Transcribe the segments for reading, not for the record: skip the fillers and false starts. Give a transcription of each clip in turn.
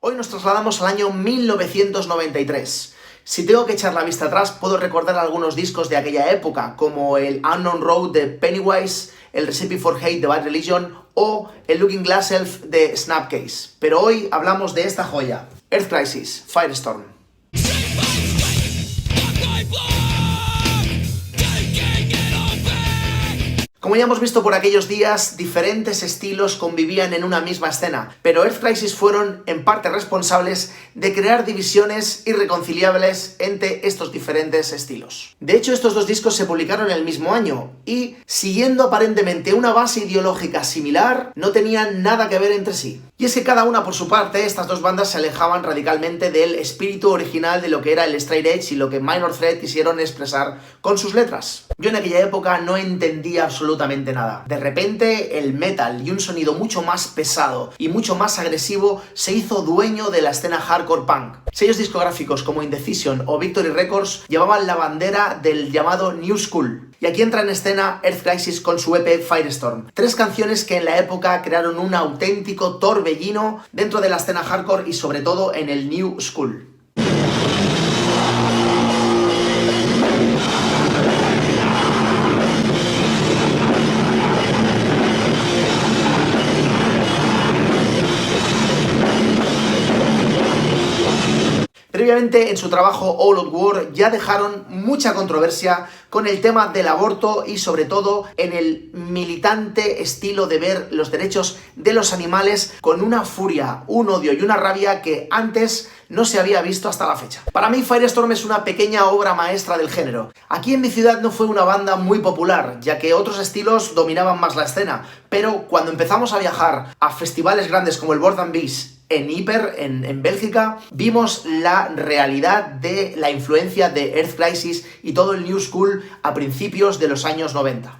Hoy nos trasladamos al año 1993. Si tengo que echar la vista atrás, puedo recordar algunos discos de aquella época, como el Unknown Road de Pennywise, el Recipe for Hate de Bad Religion o el Looking Glass Elf de Snapcase. Pero hoy hablamos de esta joya, Earth Crisis, Firestorm. Como ya hemos visto por aquellos días, diferentes estilos convivían en una misma escena, pero Earth Crisis fueron en parte responsables de crear divisiones irreconciliables entre estos diferentes estilos. De hecho, estos dos discos se publicaron en el mismo año y, siguiendo aparentemente una base ideológica similar, no tenían nada que ver entre sí. Y es que cada una por su parte, estas dos bandas se alejaban radicalmente del espíritu original de lo que era el Straight Edge y lo que Minor Threat quisieron expresar con sus letras. Yo en aquella época no entendía absolutamente nada. De repente el metal y un sonido mucho más pesado y mucho más agresivo se hizo dueño de la escena hardcore punk. Sellos discográficos como Indecision o Victory Records llevaban la bandera del llamado New School. Y aquí entra en escena Earth Crisis con su EP Firestorm. 3 canciones que en la época crearon un auténtico torbellino dentro de la escena hardcore y sobre todo en el New School. Previamente, en su trabajo All Out War ya dejaron mucha controversia con el tema del aborto y sobre todo en el militante estilo de ver los derechos de los animales con una furia, un odio y una rabia que antes no se había visto hasta la fecha. Para mí Firestorm es una pequeña obra maestra del género. Aquí en mi ciudad no fue una banda muy popular, ya que otros estilos dominaban más la escena, pero cuando empezamos a viajar a festivales grandes como el Board and Beast en Hyper, en Bélgica, vimos la realidad de la influencia de Earth Crisis y todo el New School a principios de los años 90.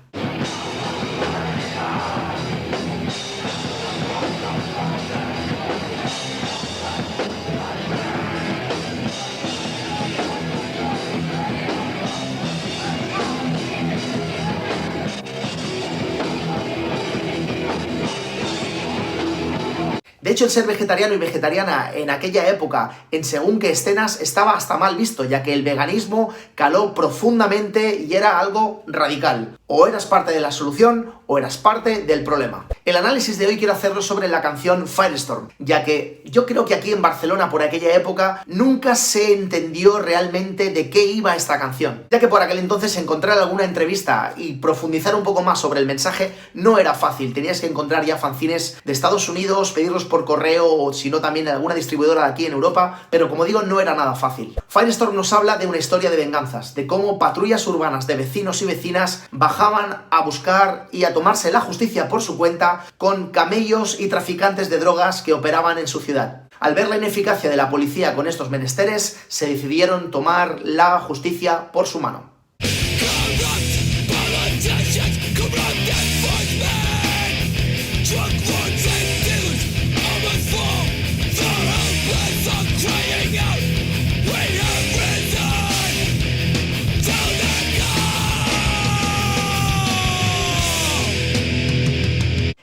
De hecho, el ser vegetariano y vegetariana en aquella época, en según qué escenas, estaba hasta mal visto, ya que el veganismo caló profundamente y era algo radical. O eras parte de la solución o eras parte del problema. El análisis de hoy quiero hacerlo sobre la canción Firestorm, ya que yo creo que aquí en Barcelona por aquella época nunca se entendió realmente de qué iba esta canción, ya que por aquel entonces encontrar alguna entrevista y profundizar un poco más sobre el mensaje no era fácil. Tenías que encontrar ya fanzines de Estados Unidos, pedirlos por correo o si no también en alguna distribuidora de aquí en Europa, pero como digo no era nada fácil. Firestorm nos habla de una historia de venganzas, de cómo patrullas urbanas de vecinos y vecinas bajaban a buscar y a tomarse la justicia por su cuenta con camellos y traficantes de drogas que operaban en su ciudad. Al ver la ineficacia de la policía con estos menesteres, se decidieron tomar la justicia por su mano.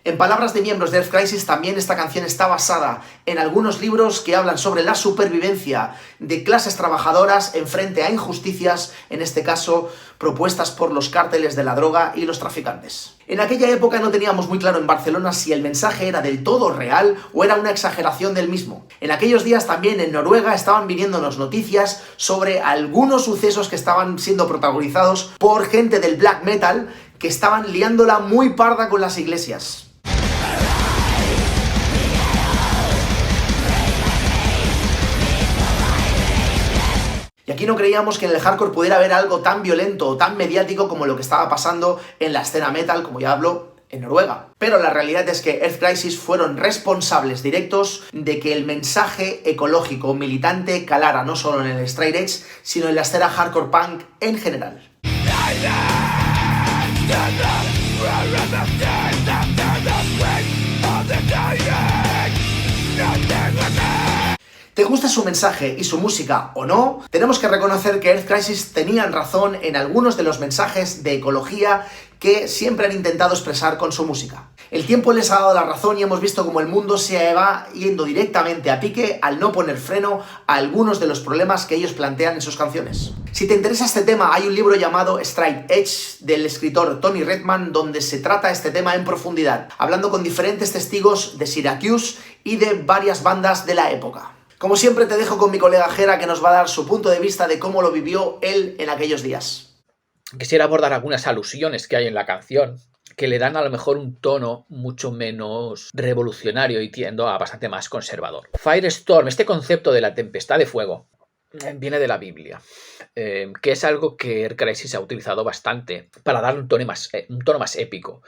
En palabras de miembros de Earth Crisis, también esta canción está basada en algunos libros que hablan sobre la supervivencia de clases trabajadoras en frente a injusticias, en este caso propuestas por los cárteles de la droga y los traficantes. En aquella época no teníamos muy claro en Barcelona si el mensaje era del todo real o era una exageración del mismo. En aquellos días también en Noruega estaban viniéndonos noticias sobre algunos sucesos que estaban siendo protagonizados por gente del black metal que estaban liándola muy parda con las iglesias. Y aquí no creíamos que en el hardcore pudiera haber algo tan violento o tan mediático como lo que estaba pasando en la escena metal, como ya hablo, en Noruega. Pero la realidad es que Earth Crisis fueron responsables directos de que el mensaje ecológico militante calara no solo en el Straight Edge, sino en la escena hardcore punk en general. Te gusta su mensaje y su música o no, tenemos que reconocer que Earth Crisis tenían razón en algunos de los mensajes de ecología que siempre han intentado expresar con su música. El tiempo les ha dado la razón y hemos visto cómo el mundo se va yendo directamente a pique al no poner freno a algunos de los problemas que ellos plantean en sus canciones. Si te interesa este tema, hay un libro llamado Straight Edge del escritor Tony Redman donde se trata este tema en profundidad, hablando con diferentes testigos de Syracuse y de varias bandas de la época. Como siempre te dejo con mi colega Jera que nos va a dar su punto de vista de cómo lo vivió él en aquellos días. Quisiera abordar algunas alusiones que hay en la canción que le dan a lo mejor un tono mucho menos revolucionario y tiendo a bastante más conservador. Firestorm, este concepto de la tempestad de fuego, viene de la Biblia, que es algo que Earth Crisis ha utilizado bastante para darle un tono más épico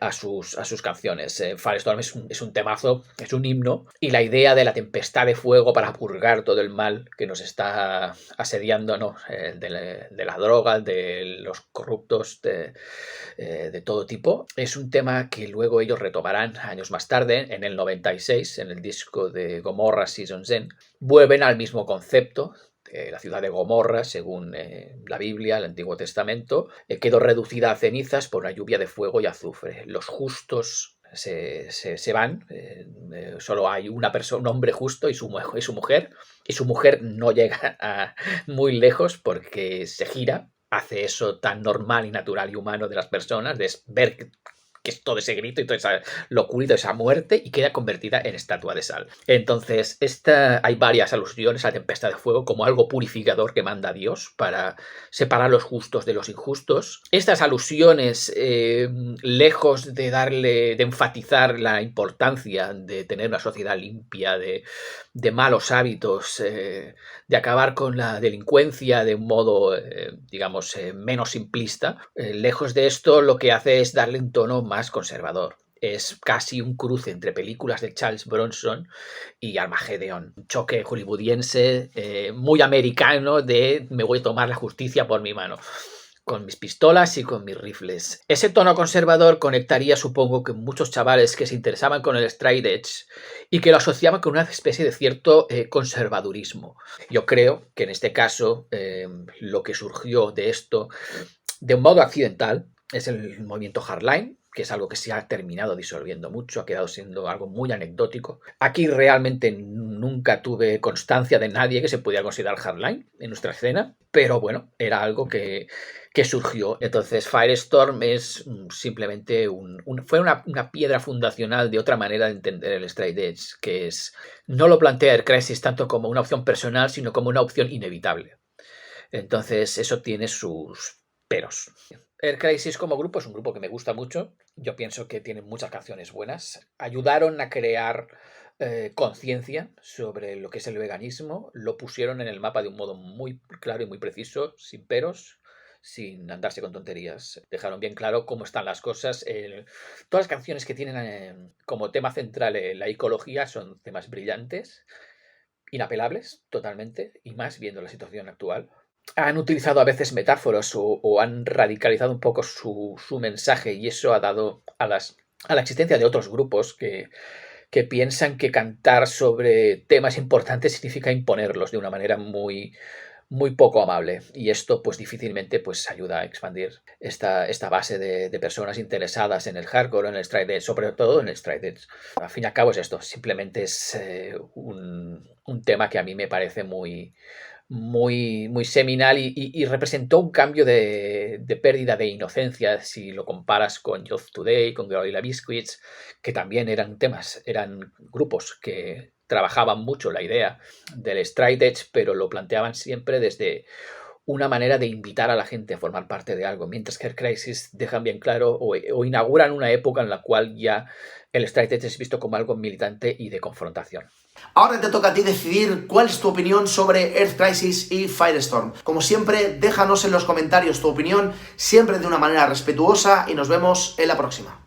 a sus canciones. Firestorm es un temazo, es un himno, y la idea de la tempestad de fuego para purgar todo el mal que nos está asediando, ¿no? De la droga, de los corruptos, de todo tipo, es un tema que luego ellos retomarán años más tarde, en el 96, en el disco de Gomorrah Seasons End. Vuelven al mismo concepto. La ciudad de Gomorra, según la Biblia, el Antiguo Testamento, quedó reducida a cenizas por una lluvia de fuego y azufre. Los justos se van, solo hay una persona, un hombre justo y su mujer, y su mujer no llega muy lejos porque se gira, hace eso tan normal y natural y humano de las personas, de ver que es todo ese grito y toda esa locura y toda esa muerte, y queda convertida en estatua de sal. Entonces, hay varias alusiones a la tempestad de fuego como algo purificador que manda Dios para separar los justos de los injustos. Estas alusiones, lejos de enfatizar la importancia de tener una sociedad limpia de malos hábitos, de acabar con la delincuencia de un modo, digamos, menos simplista, lejos de esto lo que hace es darle un tono más conservador. Es casi un cruce entre películas de Charles Bronson y Armageddon. Un choque hollywoodiense muy americano de me voy a tomar la justicia por mi mano, con mis pistolas y con mis rifles. Ese tono conservador conectaría, supongo, con muchos chavales que se interesaban con el straight edge y que lo asociaban con una especie de cierto conservadurismo. Yo creo que en este caso lo que surgió de esto de un modo accidental es el movimiento hardline, que es algo que se ha terminado disolviendo mucho, ha quedado siendo algo muy anecdótico. Aquí realmente nunca tuve constancia de nadie que se pudiera considerar hardline en nuestra escena, pero bueno, era algo que surgió. Entonces Firestorm es simplemente fue una piedra fundacional de otra manera de entender el straight edge, que es, no lo plantea Earth Crisis tanto como una opción personal, sino como una opción inevitable. Entonces eso tiene sus peros. Earth Crisis como grupo es un grupo que me gusta mucho. Yo pienso que tienen muchas canciones buenas. Ayudaron a crear conciencia sobre lo que es el veganismo. Lo pusieron en el mapa de un modo muy claro y muy preciso, sin peros, sin andarse con tonterías. Dejaron bien claro cómo están las cosas. Todas las canciones que tienen como tema central la ecología son temas brillantes, inapelables totalmente, y más viendo la situación actual. Han utilizado a veces metáforas o han radicalizado un poco su mensaje, y eso ha dado a la existencia de otros grupos que piensan que cantar sobre temas importantes significa imponerlos de una manera muy, muy poco amable, y esto pues difícilmente pues ayuda a expandir esta base de personas interesadas en el hardcore, en el straight edge, sobre todo en el straight edge. Al fin y al cabo es esto, simplemente es un tema que a mí me parece muy seminal y representó un cambio de pérdida de inocencia si lo comparas con Youth Today, con Gorilla Biscuits, que también eran grupos que trabajaban mucho la idea del straight edge, pero lo planteaban siempre desde una manera de invitar a la gente a formar parte de algo, mientras que Earth Crisis dejan bien claro o inauguran una época en la cual ya el straight edge es visto como algo militante y de confrontación. Ahora te toca a ti decidir cuál es tu opinión sobre Earth Crisis y Firestorm. Como siempre, déjanos en los comentarios tu opinión, siempre de una manera respetuosa, y nos vemos en la próxima.